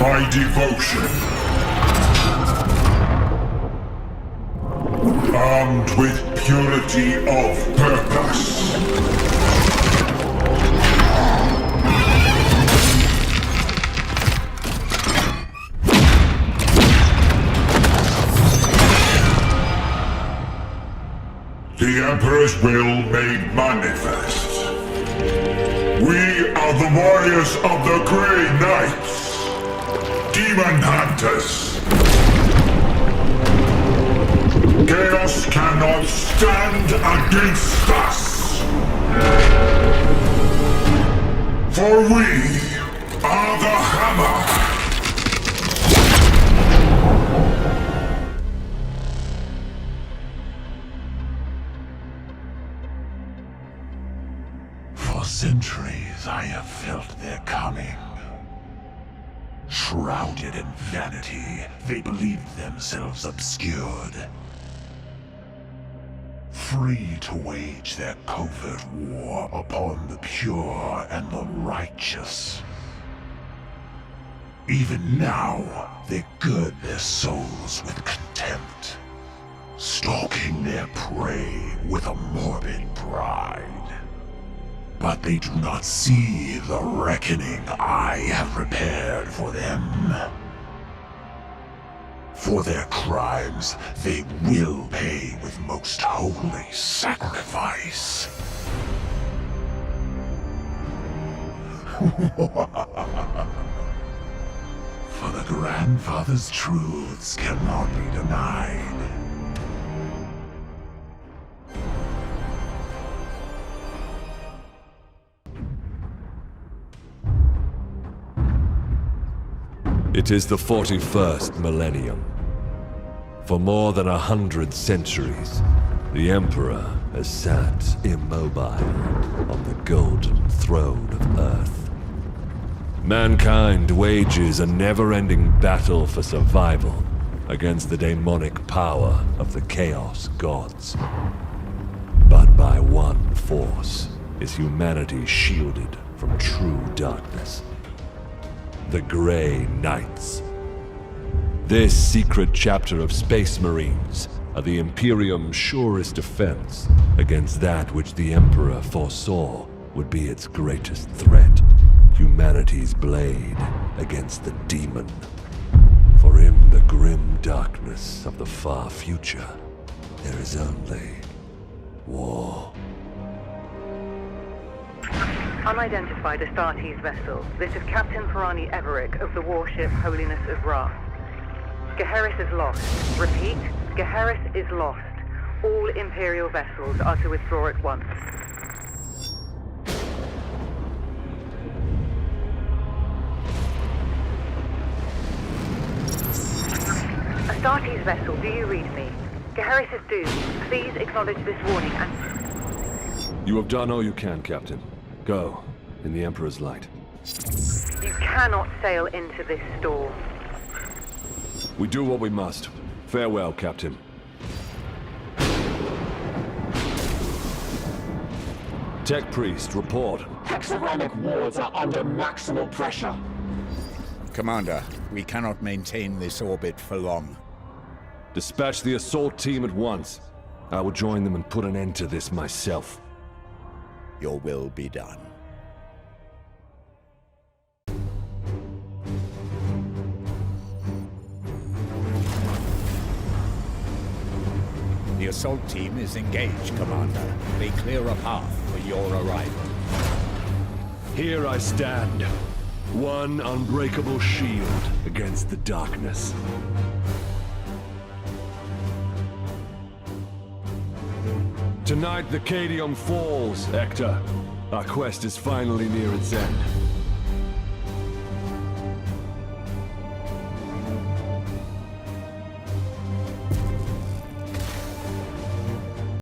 by devotion. Armed with purity of purpose. The Emperor's will made manifest. We are the warriors of the Grey Knights, Demon Hunters. Chaos cannot stand against us. For we are the Hammer. For centuries I have felt their coming. Shrouded in vanity, they believed themselves obscured. Free to wage their covert war upon the pure and the righteous. Even now, they gird their souls with contempt, stalking their prey with a morbid pride. But they do not see the reckoning I have prepared for them. For their crimes, they will pay with most holy sacrifice. For the grandfather's truths cannot be denied. It is the 41st millennium. For more than 100 centuries, the Emperor has sat immobile on the golden throne of Earth. Mankind wages a never-ending battle for survival against the demonic power of the Chaos Gods. But by one force is humanity shielded from true darkness. The Grey Knights. This secret chapter of Space Marines are the Imperium's surest defense against that which the Emperor foresaw would be its greatest threat. Humanity's blade against the demon. For in the grim darkness of the far future, there is only war. Unidentified Astartes vessel. This is Captain Pirani Everick of the warship Holiness of Ra. Geheris is lost. Repeat, Geheris is lost. All Imperial vessels are to withdraw at once. Astartes vessel, do you read me? Geheris is doomed. Please acknowledge this warning and... You have done all you can, Captain. Go, in the Emperor's light. You cannot sail into this storm. We do what we must. Farewell, Captain. Tech Priest, report. Hexagramic wards are under maximal pressure. Commander, we cannot maintain this orbit for long. Dispatch the assault team at once. I will join them and put an end to this myself. Your will be done. The assault team is engaged, Commander. They clear a path for your arrival. Here I stand. One unbreakable shield against the darkness. Tonight the Cadium falls, Hector. Our quest is finally near its end.